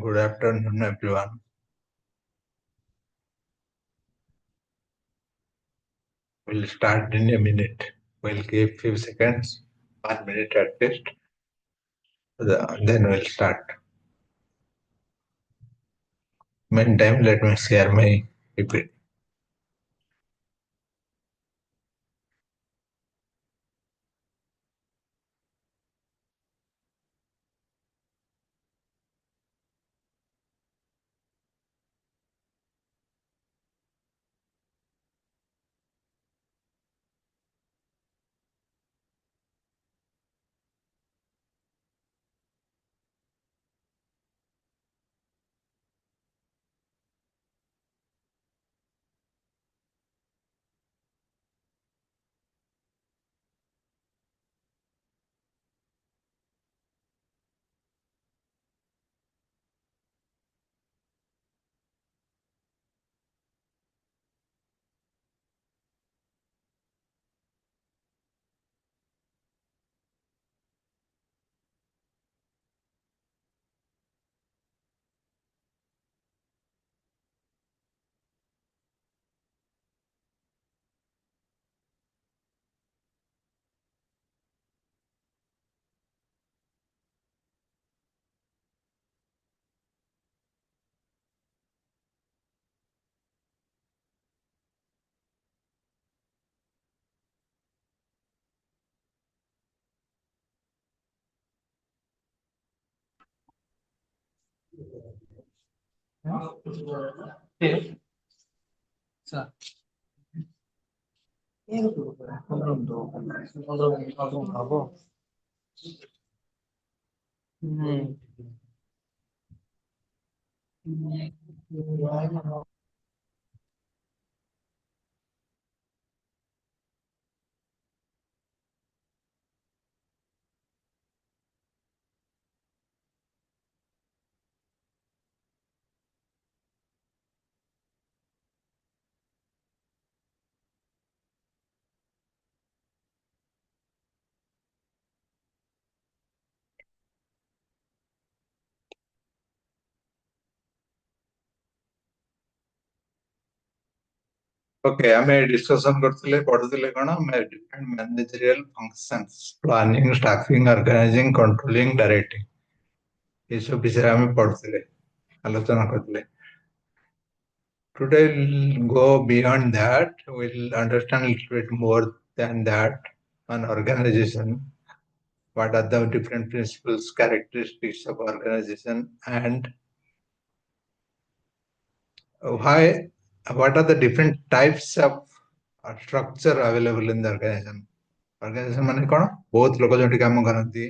Good afternoon, everyone. We'll start in a minute. We'll give few seconds, 1 minute at least. Then we'll start. Meantime, let me share my PPT. Okay, ଆମେ discussion କରୁଥିଲେ ପଢୁଥିଲେ କଣ different managerial functions, planning, staffing, organizing, controlling, directing. ଏସବୁ ବିଷୟରେ ଆମେ ପଢୁଥିଲେ, ଆଲୋଚନା କରୁଥିଲେ. Today we'll go beyond that. We'll understand a little bit more than that on organization. What are the different principles, characteristics of organization, and why? What are the different types of structure available in the organization? Organization ମାନେ କଣ? ବହୁତ ଲୋକ ଯୋଉଠି କାମ କରନ୍ତି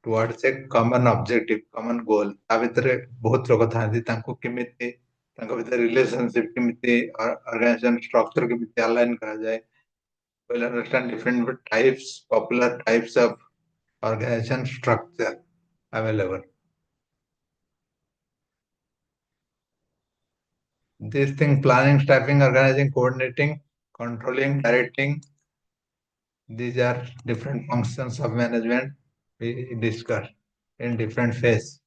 towards a common objective, common goal. ତା ଭିତରେ ବହୁତ ଲୋକ ଥାନ୍ତି, ତାଙ୍କୁ କେମିତି ତାଙ୍କ ଭିତରେ relationship କେମିତି organization structure କେମିତି align କରାଯାଏ. We'll understand different types, popular types of organization structure available. These things: planning, staffing, organizing, coordinating, controlling, directing. These are different functions of management we discuss in different phases.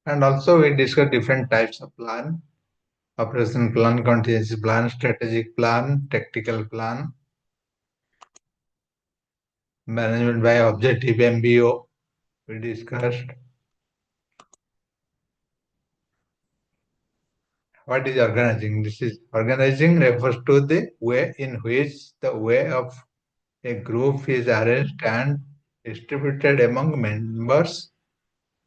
And also we discuss different types of plan: operation plan, contingency plan, strategic plan, tactical plan, management by objective, MBO. We discussed. What is organizing? This is organizing refers to the way in which the way of a group is arranged and distributed among members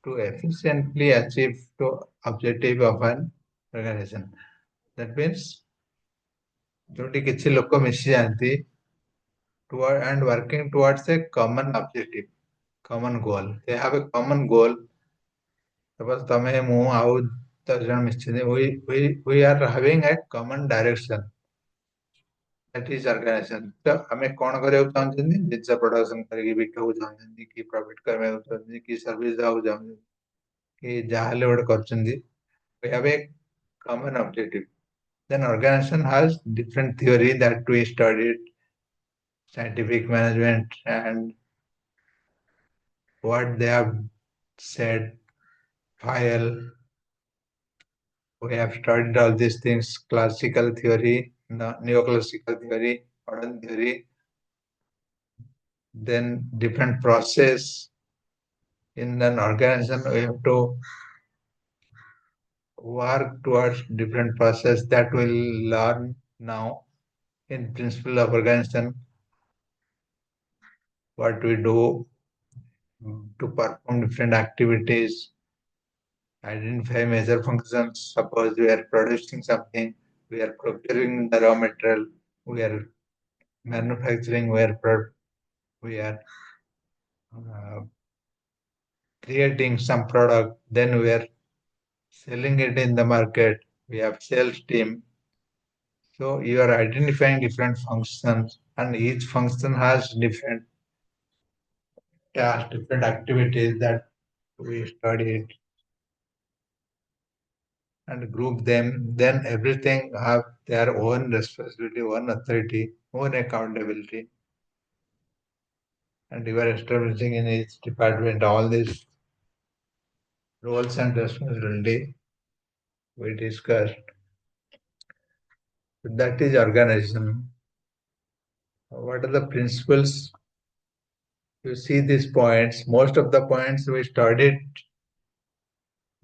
to efficiently achieve the objective of an organization. That means जोटी किछि लोक मिसि जांती toward and working towards a common objective, common goal. They have a common goal. Suppose तमे मु आउ 10 जन मिसि we are having a common direction. That is organization. तो हमें कौन करे चाहते हैं जिनसे प्रोडक्शन करके बिकू चाहते हैं कि प्रॉफिट करने चाहते हैं कि सर्विस दाऊ चाहते हैं कि जहाले vote करचंदी. We have a common objective. Then organization has different theory that we studied, scientific management and what they have said, file. We have studied all these things, classical theory, neoclassical theory, modern theory, then different process in an organization. We have to work towards different process that we'll learn now in principle of organization, what we do to perform different activities, identify major functions. Suppose we are producing something, we are procuring the raw material, we are manufacturing, we are uh, creating some product, then we are selling it in the market. We have sales team. So you are identifying different functions, and each function has different tasks, different activities that we studied and group them. Then everything have their own responsibility, own authority, own accountability, and you are establishing in each department all these roles and responsibility we discussed. That is organization. What are the principles? You see these points. Most of the points we studied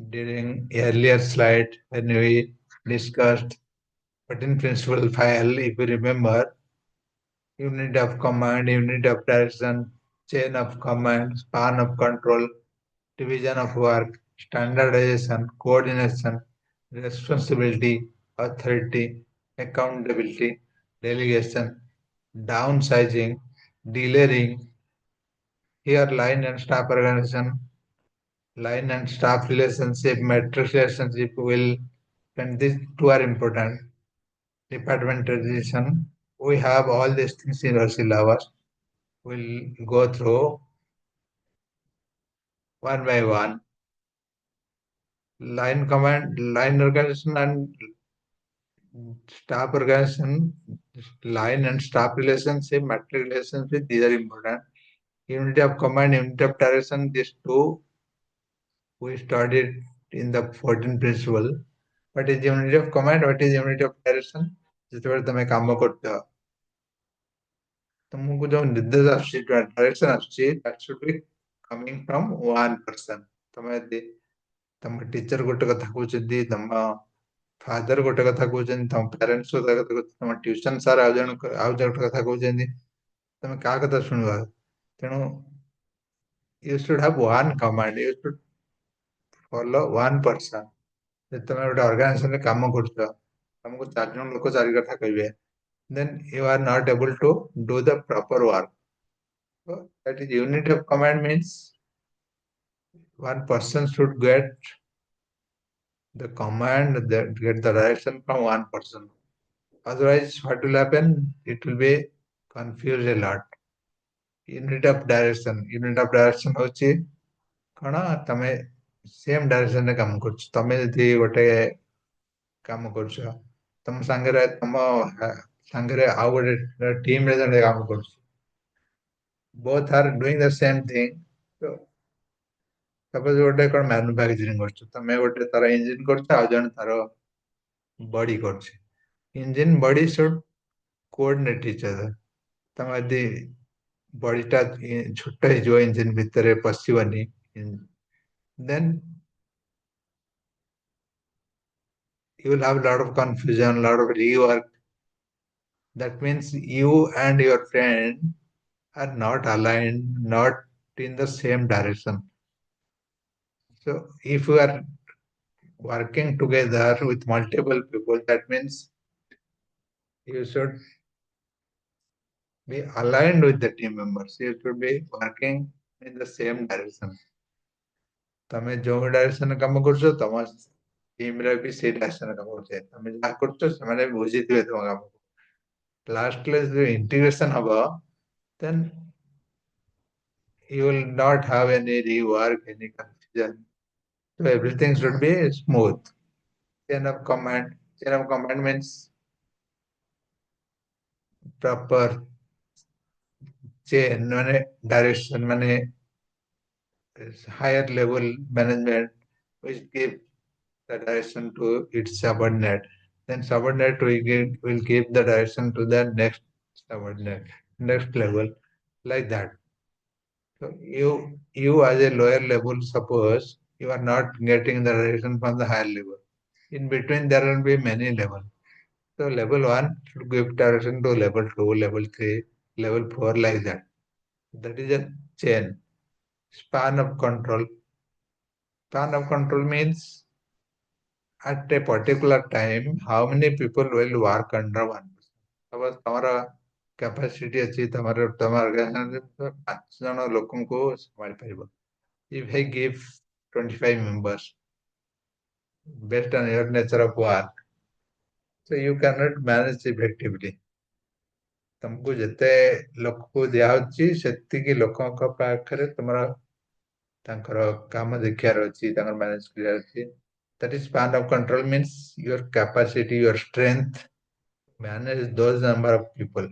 during earlier slide when we discussed. But in principle file, if you remember, unit of command, unit of direction, chain of command, span of control, division of work, standardization, coordination, responsibility, authority, accountability, delegation, downsizing, delaying, here line and staff organization, line and staff relationship, matrix relationship will, and these two are important. Departmentalization, we have all these things in our syllabus. We'll go through one by one. Line command, line organization and staff organization, line and staff relationship, matrix relationship, these are important. Unity of command, unity of direction, these two we studied in the 14 principle. What is unity of command? What is unity of direction? ଯେତେବେଳେ ତମେ କାମ କରୁଛ ତମକୁ ଯୋଉ ନିର୍ଦ୍ଦେଶ ଆସୁଛି direction ଆସୁଛି that should be coming from one person. ତମେ ଯଦି ତମ ଟିଚର ଗୋଟେ କଥା କହୁଛନ୍ତି, ତମ ଫାଦର ଗୋଟେ କଥା କହୁଛନ୍ତି, ତମ ପ୍ୟାରେଣ୍ଟସ ଗୋଟେ କଥା କହୁଛନ୍ତି, ତମ ଟ୍ୟୁସନ ସାର୍ ଆଉ ଗୋଟେ କଥା କହୁଛନ୍ତି, ତମେ କାହା କଥା ଶୁଣିବ? ତେଣୁ you should have one command, you should follow one person. ଯଦି ତମେ ଗୋଟେ ଅର୍ଗାନାଇଜେସନରେ କାମ କରୁଛ, ତମକୁ 4 ଜଣ ଲୋକ 4 କଥା କହିବେ, then you are not able to do the proper work. So that is unit of command means one person should get the command, get the direction from one person. Otherwise, what will happen? It will be confused a lot. Unit of direction ହଉଛି କଣ? ତମେ same ଡାଇରେକ୍ସନରେ କାମ କରୁଛ। ତମେ ଯଦି ଗୋଟେ କାମ କରୁଛ, ତମ ସାଙ୍ଗରେ ଆଉ ଗୋଟେ ଟିମରେ ଜଣେ କାମ କରୁଛି। Both are doing the same thing. So, suppose ଗୋଟେ କଣ ମ୍ୟାନୁଫ୍ୟାକ୍ଚରିଂ କରୁଛ, ତମେ ଗୋଟେ ତାର ଇଞ୍ଜିନ କରୁଛ, ଆଉ ଜଣେ ତାର ବଡି କରୁଛି। Engine body should coordinate each other. ତମେ ଯଦି ବଡିଟା ଛୋଟ ହେଇଯିବ, ଇଞ୍ଜିନ ଭିତରେ ପଶିବନି, then you will have a lot of confusion, a lot of rework. That means you and your friend are not aligned, not in the same direction. So if you are working together with multiple people, that means you should be aligned with the team members. You should be working in the same direction. ତମେ ଯୋଉ ଡାଇରେକ୍ସନରେ କାମ କରୁଛ, ତମ ଟିମରେ ବି ସେଇ ଡାଇରେକ୍ସନରେ କାମ କରୁଛ। ତମେ ଯାହା କରୁଛ ସେମାନେ ବି ବୁଝିଥିବେ ତମ କାମକୁ। ଲାଷ୍ଟରେ ଯୋଉ ଇଣ୍ଟିଗ୍ରେସନ ହବ, then you will not have any rework, any confusion. So everything should be smooth. Chain of command. Chain of command means proper chain, ମାନେ direction, ମାନେ is higher level management which give the direction to its subordinate. Then subordinate will give the direction to the next subordinate, next level, like that. So you as a lower level, suppose you are not getting the direction from the higher level. In between there will be many levels. So level 1 should give direction to level 2, level 3, level 4, like that. That is a chain. Span of control. Span of control means at a particular time, how many people will work under one person. Suppose ତମର capacity ଅଛି ତମ organization 5 ଜଣ ଲୋକଙ୍କୁ ସମ୍ଭାଳି ପାରିବ. If I give 25 members based on your nature of work, so you cannot manage effectively. ତମକୁ ଯେତେ ଲୋକକୁ ଦିଆହଉଛି ସେତିକି ଲୋକଙ୍କ ପାଖରେ ତମର ତାଙ୍କର କାମ ଦେଖିବାର ଅଛି, ତାଙ୍କର ମ୍ୟାନେଜ କରିବାର ଅଛି. That is span of control means your capacity, your strength, manage those number of people.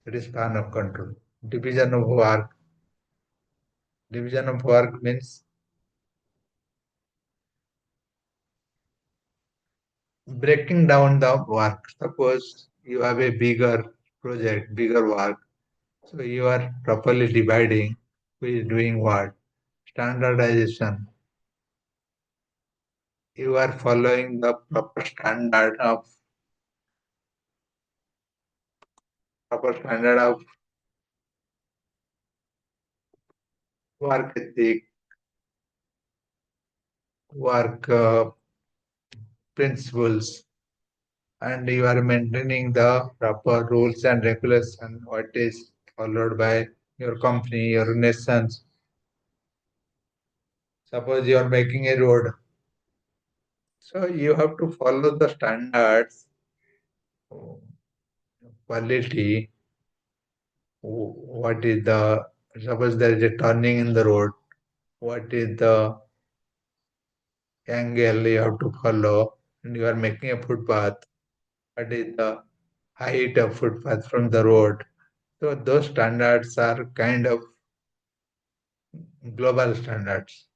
That is span of control. Division of work. Division of work means breaking down the work. Suppose you have a bigger project, bigger work. So you are properly dividing who is doing what. Standardization. You are following the proper standard of work ethic, work principles, and you are maintaining the proper rules and regulation what is followed by your company, your nations. Suppose you are making a road, so you have to follow the standards, quality. What is the suppose there is a turning in the road? What is the angle you have to follow? And you are making a footpath. What is the height of footpath from the road? So those standards are kind of global standards.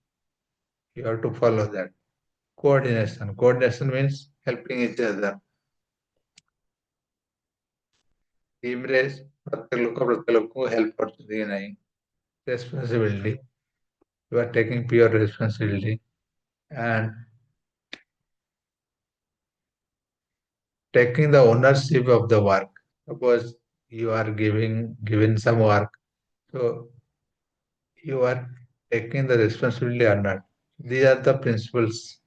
You have to follow that. Coordination. Coordination means helping each other. टीमରେ प्रत्येक लोक प्रत्येक लोक help କରୁଛନ୍ତି କି ନାହିଁ. Responsibility. You are taking pure responsibility and taking the ownership of the work. Suppose you are given some work, so you are taking the responsibility or not. These are the principles.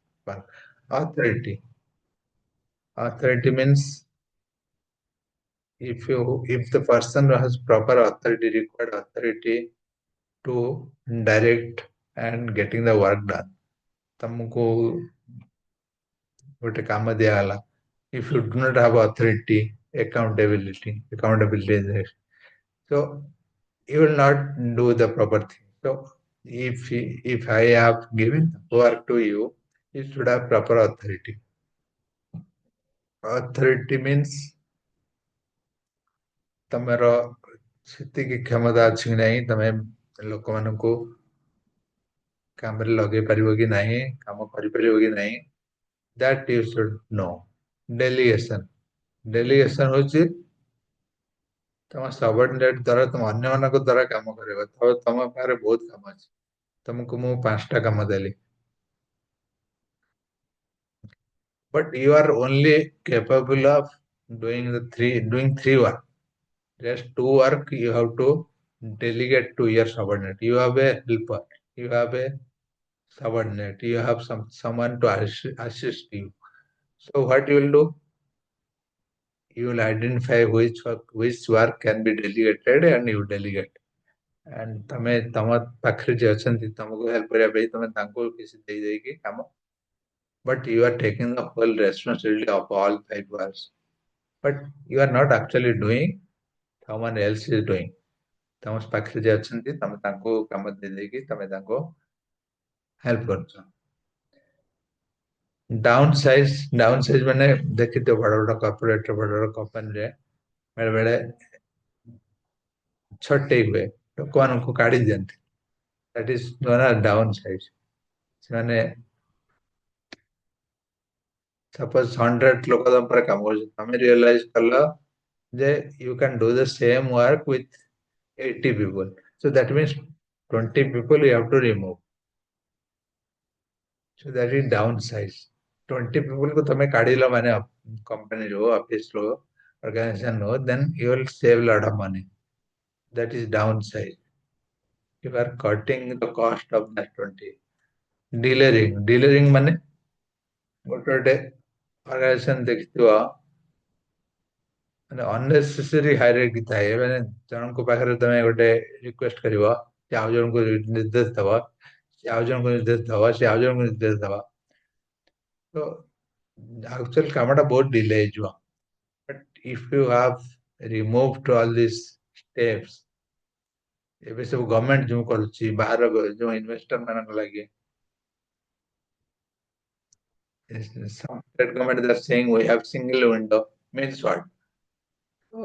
Authority. Authority means if the person has proper authority, required authority to direct and getting the work done, ତମକୁ ଗୋଟେ କାମ ଦିଆଗଲା. If you do not have authority, accountability is there. So you will not do the proper thing. So if I have given work to you, you should have proper authority. Authority means ତମର ସେତିକି କ୍ଷମତା ଅଛି କି ନାହିଁ, ତମେ ଲୋକମାନଙ୍କୁ କାମରେ ଲଗେଇ ପାରିବ କି ନାହିଁ, କାମ କରିପାରିବ କି ନାହିଁ, that you should know. Delegation. Delegation ହଉଛି ତମ ସବଅର୍ଡିନେଟ ଦ୍ୱାରା ତମ ଅନ୍ୟମାନଙ୍କ ଦ୍ୱାରା କାମ କରିବ. ତମ ପାଖରେ ବହୁତ କାମ ଅଛି, ତମକୁ ମୁଁ 5ଟା କାମ ଦେଲି, but you are only capable of doing three work. Just 2 work you have to delegate to your subordinate. You have a helper, you have a subordinate, you have someone to assist you. So what you will do? You will identify which work can be delegated and you delegate. And ତମେ ତମ ପାଖରେ ଯିଏ ଅଛନ୍ତି ତମକୁ help କରିବା ପାଇଁ ତମେ ତାଙ୍କୁ କିଛି ଦେଇକି କାମ, but you are taking the whole responsibility of all 5 works. But you are not actually doing, someone else is doing. ତମ ପାଖରେ ଯିଏ ଅଛନ୍ତି ତମେ ତାଙ୍କୁ କାମ ଦେଇକି ତମେ ତାଙ୍କୁ ହେଲ୍ପ କରୁଛ. ଡାଉନ୍ ସାଇଜ୍ ମାନେ ଦେଖିଥିବ ବଡ ବଡ କର୍ପୋରେଟ ବଡ ବଡ କମ୍ପାନୀରେ ବେଳେ ବେଳେ ଛଟେଇ ହୁଏ, ଲୋକମାନଙ୍କୁ କାଢି ଦିଅନ୍ତି. That is known as downside. ମାନେ suppose 100 ଲୋକ ତମ ପରେ କାମ କରୁଛନ୍ତି, ତମେ realize କଲ ଯେ you can do the same work with 80 people. So that means 20 people you have to remove. So that is downsize. 20 people को तमे काढिलो माने company row office row organization row, then you will save a lot of money. That is downside. You are cutting the cost of that 20. Delayering माने ଗୋଟେ organization ଦେଖିଥିବ ମାନେ unnecessary hierarchy ଥାଏ ମାନେ ଜଣଙ୍କ ପାଖରେ ତମେ ଗୋଟେ request କରିବ ସେ ଆଉ ଜଣଙ୍କୁ ନିର୍ଦ୍ଦେଶ ଦବ ସେ ଆଉ ଜଣଙ୍କୁ ନିର୍ଦ୍ଦେଶ ଦବ ସେ ଆଉ ଜଣଙ୍କୁ ନିର୍ଦ୍ଦେଶ ଦବ ତ actual କାମଟା ବହୁତ delay ହେଇଯିବ but if you have removed all these steps ଏବେ ସବୁ ଗଭର୍ଣ୍ଣମେଣ୍ଟ ଯୋଉ କରୁଛି ବାହାର ଯୋଉ ଇନଭେଷ୍ଟର ମାନଙ୍କ ଲାଗି some state government they are saying we have single window means what? So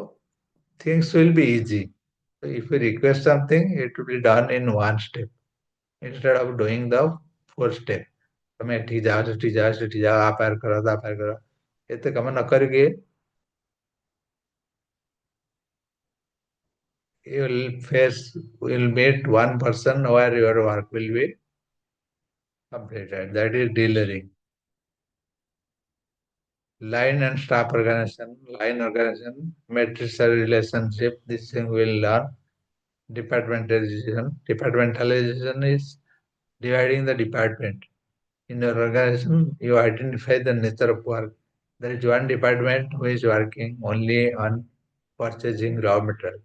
things will be easy. So if you request something, it will be done in one step instead of doing the four step. તમે એઠી જાઓ સેઠી જાઓ આ પાર કરો આ પાર કરો એતે કામ ન କରିକି you will meet one person where your work will be completed. That is delayering. Line and staff organization, line organization, matrix relationship, this thing will learn. Departmentalization is dividing the department. In your organization, you identify the nature of work. There is one department who is working only on purchasing raw material.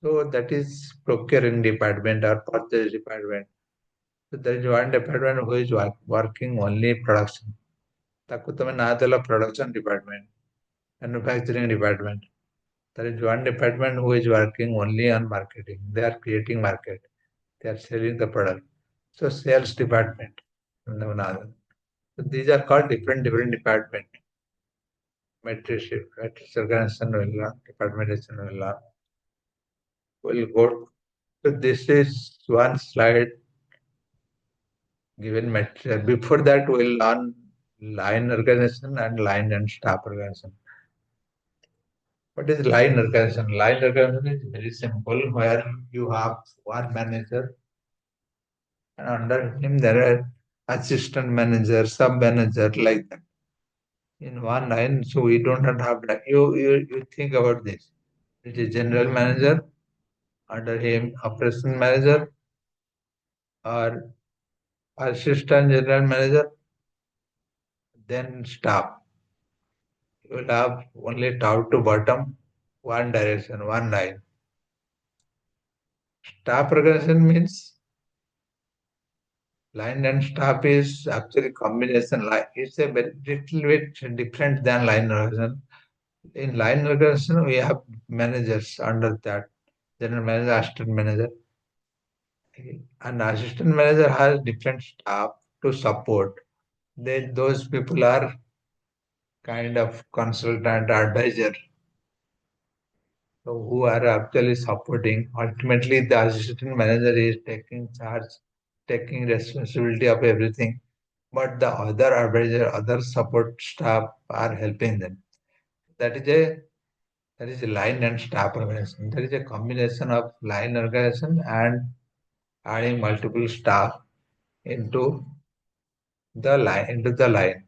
So that is procuring department or purchase department. So there is one department who is working only production. ତାକୁ ତମେ ନାଁ ଦେଲ production department, manufacturing department. There is one department who is working only on marketing. They are creating market. They are selling the product. So sales department. So these are called different department. Matrix organization will learn, departmentation will learn. We'll go. So this is one slide given material. Before that, we'll learn line organization and line and staff organization. What is line organization? Line organization is very simple, where you have one manager, and under him there are assistant manager, sub manager, like that. In one line, so we don't have that. You think about this. It is general manager, under him operation manager or assistant general manager, then staff. You will have only top to bottom, one direction, one line. Staff organization means line and staff is actually combination. It's a very little bit different than line organization. In line organization, we have managers under that. General manager, assistant manager. An assistant manager has different staff to support. Those people are kind of consultant advisor, so who are actually supporting. Ultimately, the assistant manager is taking charge, taking responsibility of everything, but the other advisor, other support staff are helping them. That is a line and staff organization. There is a combination of line organization and adding multiple staff into the line.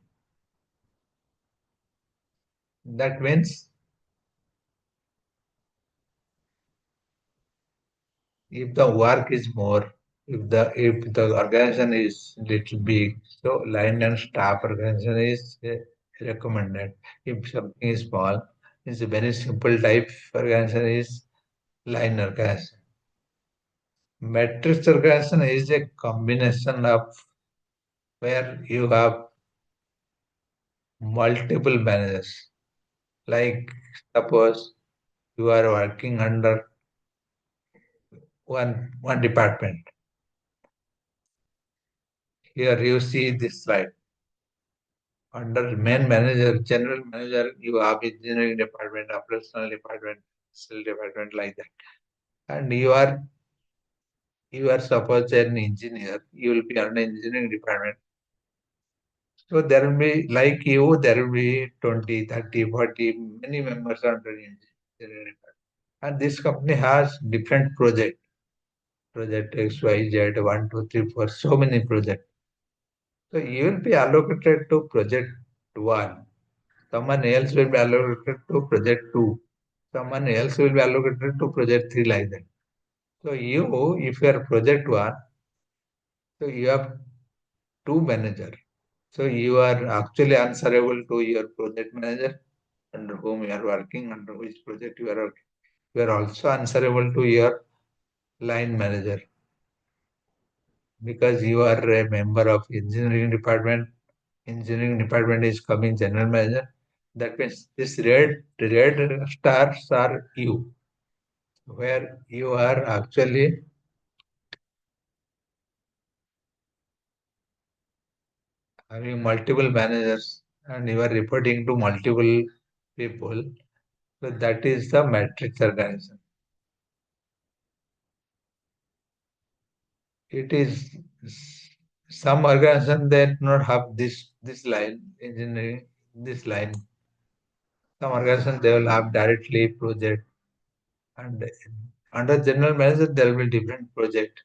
That means if the work is more, if the organization is little big, so line and staff organization is recommended. If something is small, it's a very simple type organization is line organization. Matrix organization is a combination of where you have multiple managers. Like suppose you are working under one department. Here you see this slide. Under main manager, general manager, you have engineering department, operational department, sales department, like that. And you are You are suppose an engineer, you will be on an engineering department. So there will be, like you, there will be 20, 30, 40, many members under engineering department. And this company has different project X, Y, Z, 1, 2, 3, 4, so many projects. So you will be allocated to project 1. Someone else will be allocated to project 2. Someone else will be allocated to project 3, like that. So you, if you are project 1, so you have two managers. So you are actually answerable to your project manager under whom you are working, under which project you are working. You are also answerable to your line manager because you are a member of engineering department. Engineering department is coming general manager. That means this red stars are you, where you are actually having multiple managers and you are reporting to multiple people. So that is the matrix organization. It is some organization that not have this line engineering this line. Some organization they will have directly project and under general manager there will be different project.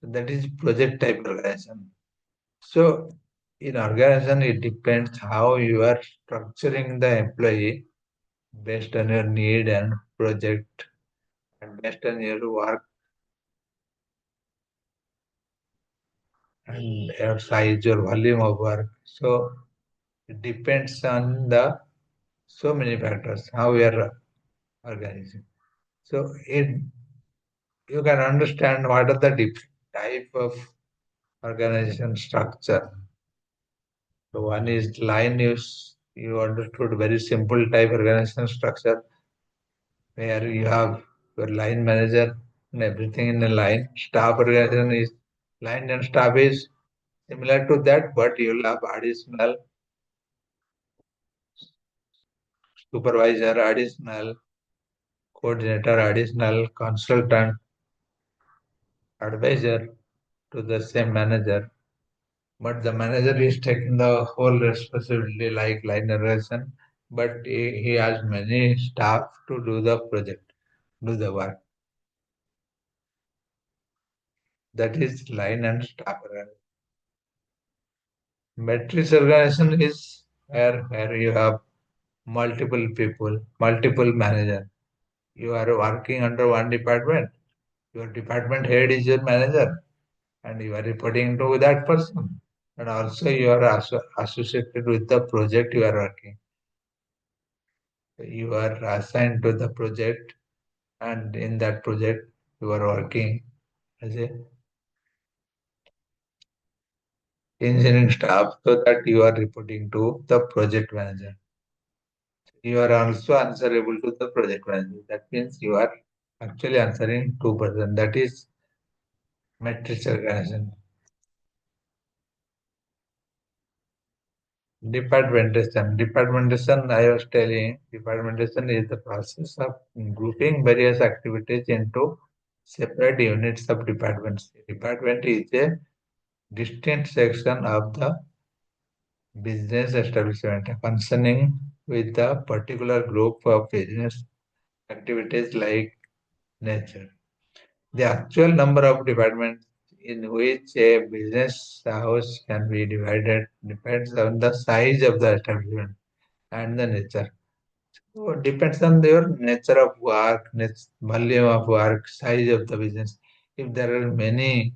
That is project type organization. So in organization it depends how you are structuring the employee based on your need and project and based on your work and your size, your volume of work. So it depends on the so many factors how we are organizing. So it you can understand what are the different type of organization structure. So one is line use. You understood very simple type organization structure where you have your line manager and everything in a line. Staff organization is line and staff is similar to that, but you'll have additional supervisor, additional coordinator, additional consultant, advisor to the same manager. But the manager is taking the whole responsibility like line organization, but he has many staff to do the project, do the work. That is line and staff organization. Matrix organization is where you have multiple people, multiple manager. You are working under one department. Your department head is your manager, and you are reporting to that person. And also you are associated with the project you are working. You are assigned to the project, and in that project you are working as a engineering staff, so that you are reporting to the project manager. You are also answerable to the project manager. That means you are actually answering two person. That is matrix organization. Departmentation. Departmentation, I was telling, departmentation is the process of grouping various activities into separate units of departments. Department is a distinct section of the business establishment functioning with a particular group of business activities like nature. The actual number of departments in which a business house can be divided depends on the size of the establishment and the nature. So it depends on their nature of work, volume of work, size of the business. If there are many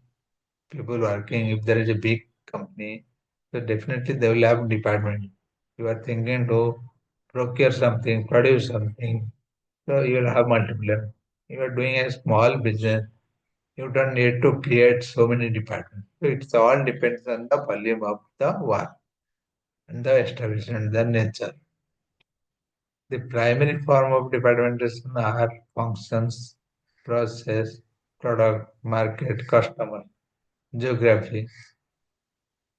people working, if there is a big company, so definitely they will have department. You are thinking to procure something, produce something, so you will have multiple. You are doing a small business, you don't need to create so many departments. So it's all depends on the volume of the work and the establishment, the nature. The primary form of departmentation are functions, process, product, market, customer, geography.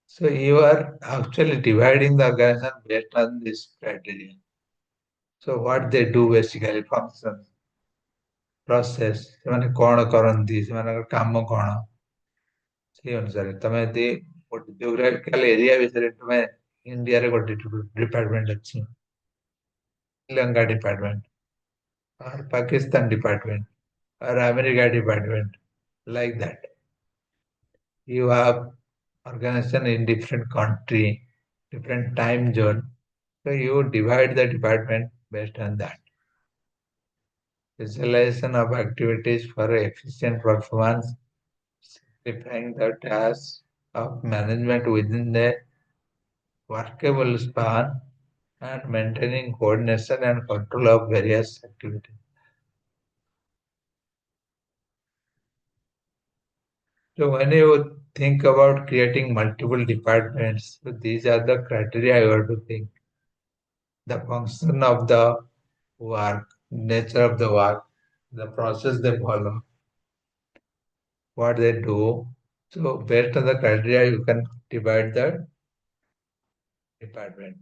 So you are actually dividing the organization based on this criteria. So what they do basically functions. Process ସେମାନେ କଣ କରନ୍ତି ସେମାନଙ୍କର କାମ କଣ ସେଇ ଅନୁସାରେ ତମେ ଯଦି ଗୋଟେ ଜିଓଗ୍ରାଫିକାଲ ଏରିଆ ବିଷୟରେ ତମେ ଇଣ୍ଡିଆରେ ଗୋଟେ ଡିପାର୍ଟମେଣ୍ଟ ଅଛି Sri Lanka department or Pakistan department or America department like that. You have organization in different country, different time zone. So you divide the department based on that. Specialization of activities for efficient performance, simplifying the tasks of management within the workable span and maintaining coordination and control of various activities. So when you think about creating multiple departments, so these are the criteria you have to think. The function of the work, nature of the work, the process they follow, what they do. So based on the criteria, you can divide the department.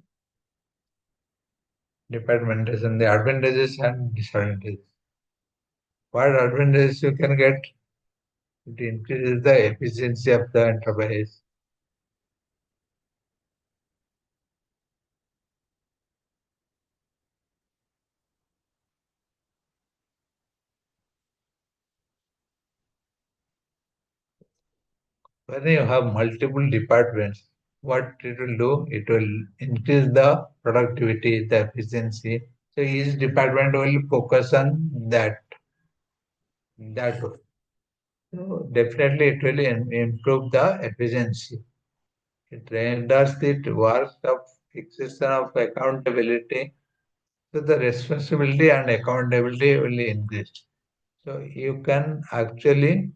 Departmentation, the advantages and disadvantages. What advantages you can get? It increases the efficiency of the enterprise. When you have multiple departments, what it will do? It will increase the productivity, the efficiency. So each department will focus on that. So definitely it will improve the efficiency. It renders the work of fixation of accountability. So the responsibility and accountability will increase. So you can actually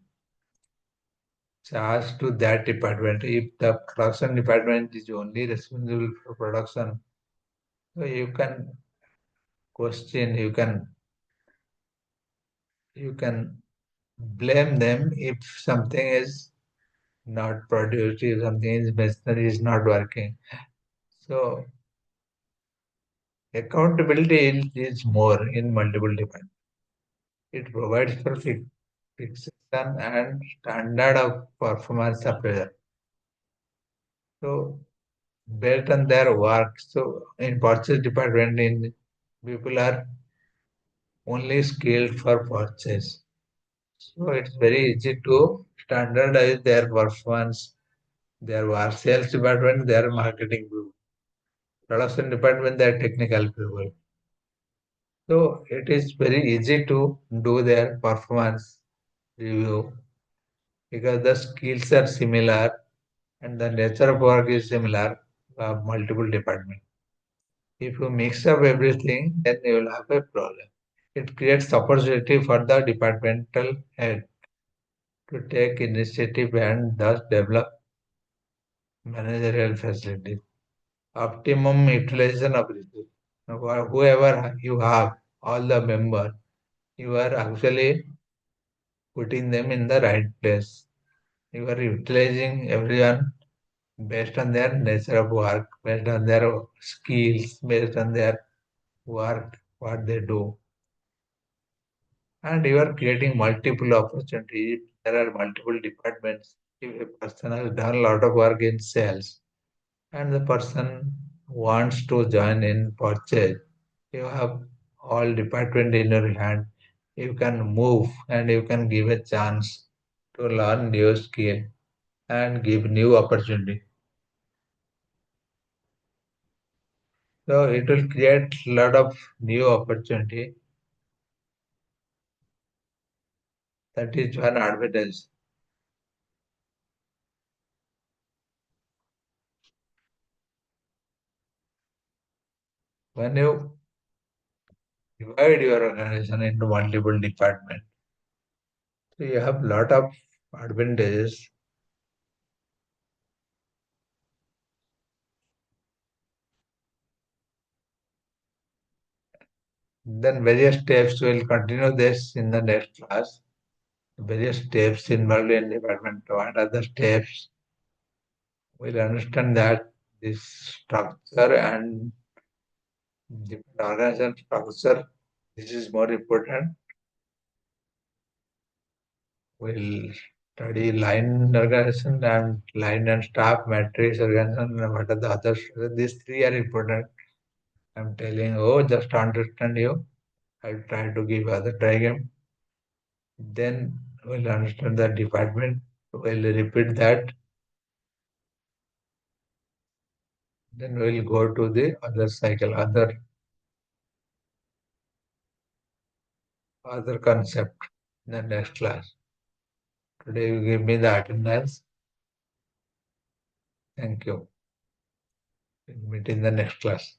charge to that department. If the production department is only responsible for production, so you can question, you can blame them if something is not productive, something is machinery is not working. So accountability is more in multiple departments. It provides for fixation and standard of performance appraisal. So based on their work, so in purchase department, in people are only skilled for purchase. So it's very easy to standardize their performance, their work. Sales department, their marketing people. Production department, their technical people. So it is very easy to do their performance review because the skills are similar and the nature of work is similar, multiple departments. If you mix up everything, then you will have a problem. It creates opportunity for the departmental head to take initiative and thus develop managerial facilities. Optimum utilization of resources. Now, whoever you have, all the members, you are actually putting them in the right place. You are utilizing everyone based on their nature of work, based on their skills, based on their work, what they do. And you are creating multiple opportunities. There are multiple departments. If a person has done a lot of work in sales and the person wants to join in purchase, you have all department in your hand. You can move and you can give a chance to learn new skill and give new opportunity. So it will create a lot of new opportunity. That is one advantage. When you divide your organization into multiple departments, so you have a lot of advantages. Then various steps will continue this in the next class. Various steps involved in department. What are the steps? We'll understand that this structure and the organization structure, this is more important. We'll study line organization and line and staff matrix organization. And what are the others? These three are important. I'm telling, oh, just to understand you. I'll try to give other diagram. Then we'll understand the department. We'll repeat that. Then we'll go to the other cycle, other concept in the next class. Today you give me the attendance. Thank you. We'll meet in the next class.